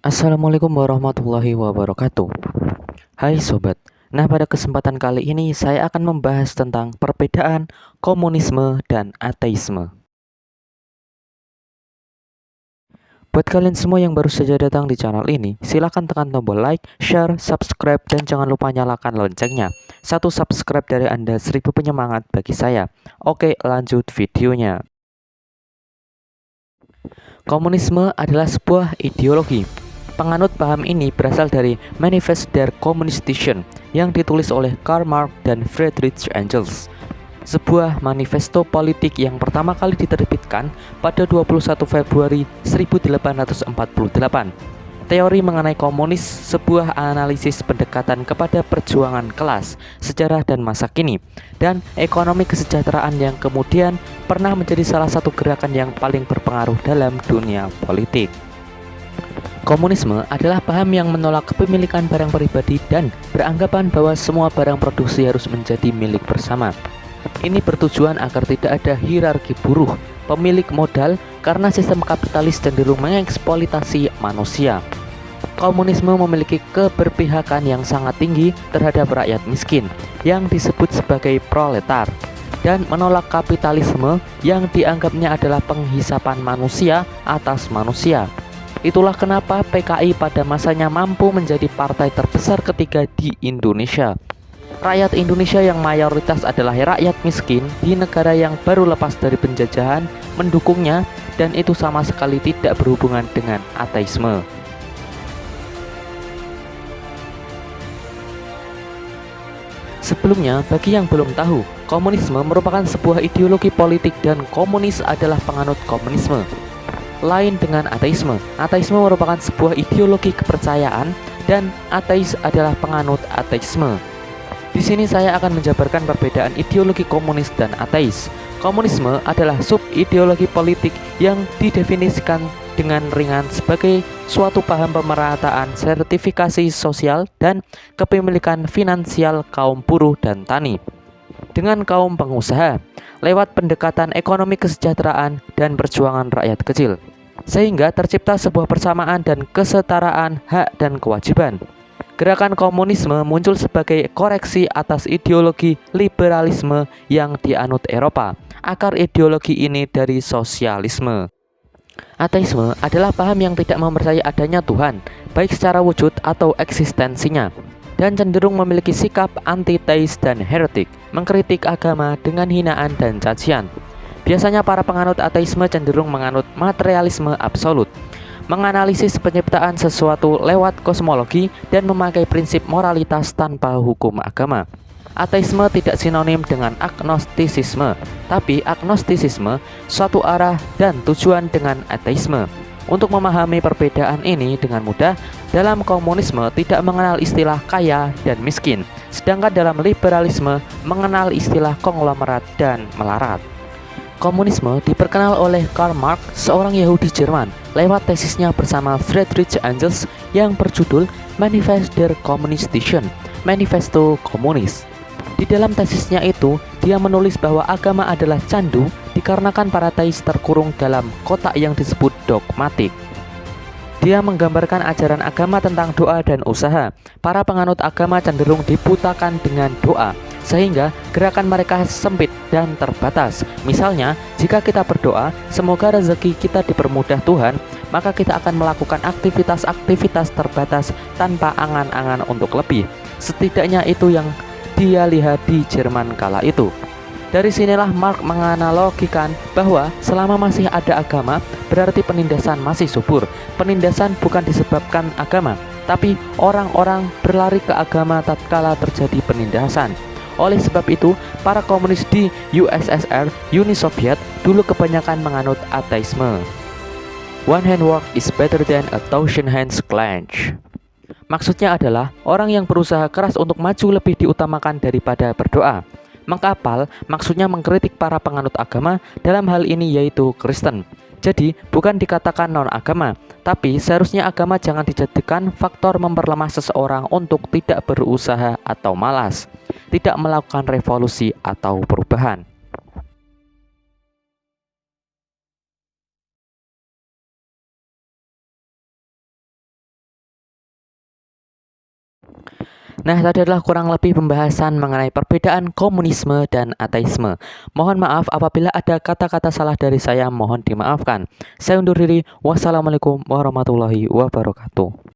Assalamualaikum warahmatullahi wabarakatuh. Hai sobat. Nah, pada kesempatan kali ini saya akan membahas tentang perbedaan komunisme dan ateisme. Buat kalian semua yang baru saja datang di channel ini, silahkan tekan tombol like, share, subscribe, dan jangan lupa nyalakan loncengnya. Satu subscribe dari Anda 1000 penyemangat bagi saya. Oke, lanjut videonya. Komunisme adalah sebuah ideologi. Penganut paham ini berasal dari Manifest der Kommunistischen yang ditulis oleh Karl Marx dan Friedrich Engels. Sebuah manifesto politik yang pertama kali diterbitkan pada 21 Februari 1848. Teori mengenai komunis, sebuah analisis pendekatan kepada perjuangan kelas, sejarah dan masa kini, dan ekonomi kesejahteraan yang kemudian pernah menjadi salah satu gerakan yang paling berpengaruh dalam dunia politik. Komunisme adalah paham yang menolak kepemilikan barang pribadi dan beranggapan bahwa semua barang produksi harus menjadi milik bersama. Ini bertujuan agar tidak ada hierarki buruh, pemilik modal, karena sistem kapitalis cenderung mengeksploitasi manusia. Komunisme memiliki keberpihakan yang sangat tinggi terhadap rakyat miskin, yang disebut sebagai proletar, dan menolak kapitalisme yang dianggapnya adalah penghisapan manusia atas manusia. Itulah kenapa PKI pada masanya mampu menjadi partai terbesar ketiga di Indonesia. Rakyat Indonesia yang mayoritas adalah rakyat miskin di negara yang baru lepas dari penjajahan mendukungnya, dan itu sama sekali tidak berhubungan dengan ateisme. Sebelumnya, bagi yang belum tahu, komunisme merupakan sebuah ideologi politik dan komunis adalah penganut komunisme. Lain dengan ateisme. Ateisme merupakan sebuah ideologi kepercayaan dan ateis adalah penganut ateisme. Di sini saya akan menjabarkan perbedaan ideologi komunis dan ateis. Komunisme adalah sub-ideologi politik yang didefinisikan dengan ringan sebagai suatu paham pemerataan sertifikasi sosial dan kepemilikan finansial kaum buruh dan tani dengan kaum pengusaha lewat pendekatan ekonomi kesejahteraan dan perjuangan rakyat kecil, sehingga tercipta sebuah persamaan dan kesetaraan hak dan kewajiban. Gerakan komunisme muncul sebagai koreksi atas ideologi liberalisme yang dianut Eropa. Akar ideologi ini dari sosialisme. Ateisme adalah paham yang tidak mempercayai adanya Tuhan, baik secara wujud atau eksistensinya, dan cenderung memiliki sikap antiteis dan heretik, mengkritik agama dengan hinaan dan cacian. Biasanya para penganut ateisme cenderung menganut materialisme absolut, menganalisis penciptaan sesuatu lewat kosmologi, dan memakai prinsip moralitas tanpa hukum agama. Ateisme tidak sinonim dengan agnostisisme, tapi agnostisisme suatu arah dan tujuan dengan ateisme. Untuk memahami perbedaan ini dengan mudah, dalam komunisme tidak mengenal istilah kaya dan miskin, sedangkan dalam liberalisme mengenal istilah konglomerat dan melarat. Komunisme diperkenal oleh Karl Marx, seorang Yahudi Jerman, lewat tesisnya bersama Friedrich Engels yang berjudul Manifest der Kommunistischen, Manifesto Komunis. Di dalam tesisnya itu, dia menulis bahwa agama adalah candu dikarenakan para ateis terkurung dalam kotak yang disebut dogmatik. Dia menggambarkan ajaran agama tentang doa dan usaha. Para penganut agama cenderung dibutakan dengan doa, sehingga gerakan mereka sempit dan terbatas. Misalnya, jika kita berdoa, semoga rezeki kita dipermudah Tuhan, maka kita akan melakukan aktivitas-aktivitas terbatas tanpa angan-angan untuk lebih. Setidaknya itu yang dia lihat di Jerman kala itu. Dari sinilah Marx menganalogikan bahwa selama masih ada agama, berarti penindasan masih subur. Penindasan bukan disebabkan agama, tapi orang-orang berlari ke agama tatkala terjadi penindasan. Oleh sebab itu, para komunis di USSR, Uni Soviet, dulu kebanyakan menganut ateisme. One hand work is better than a thousand hands clench. Maksudnya adalah orang yang berusaha keras untuk maju lebih diutamakan daripada berdoa. Mengkapal maksudnya mengkritik para penganut agama, dalam hal ini yaitu Kristen. Jadi bukan dikatakan non-agama, tapi seharusnya agama jangan dijadikan faktor memperlemah seseorang untuk tidak berusaha atau malas, tidak melakukan revolusi atau perubahan. Nah, tadi adalah kurang lebih pembahasan mengenai perbedaan komunisme dan ateisme. Mohon maaf apabila ada kata-kata salah dari saya, mohon dimaafkan. Saya undur diri. Wassalamualaikum warahmatullahi wabarakatuh.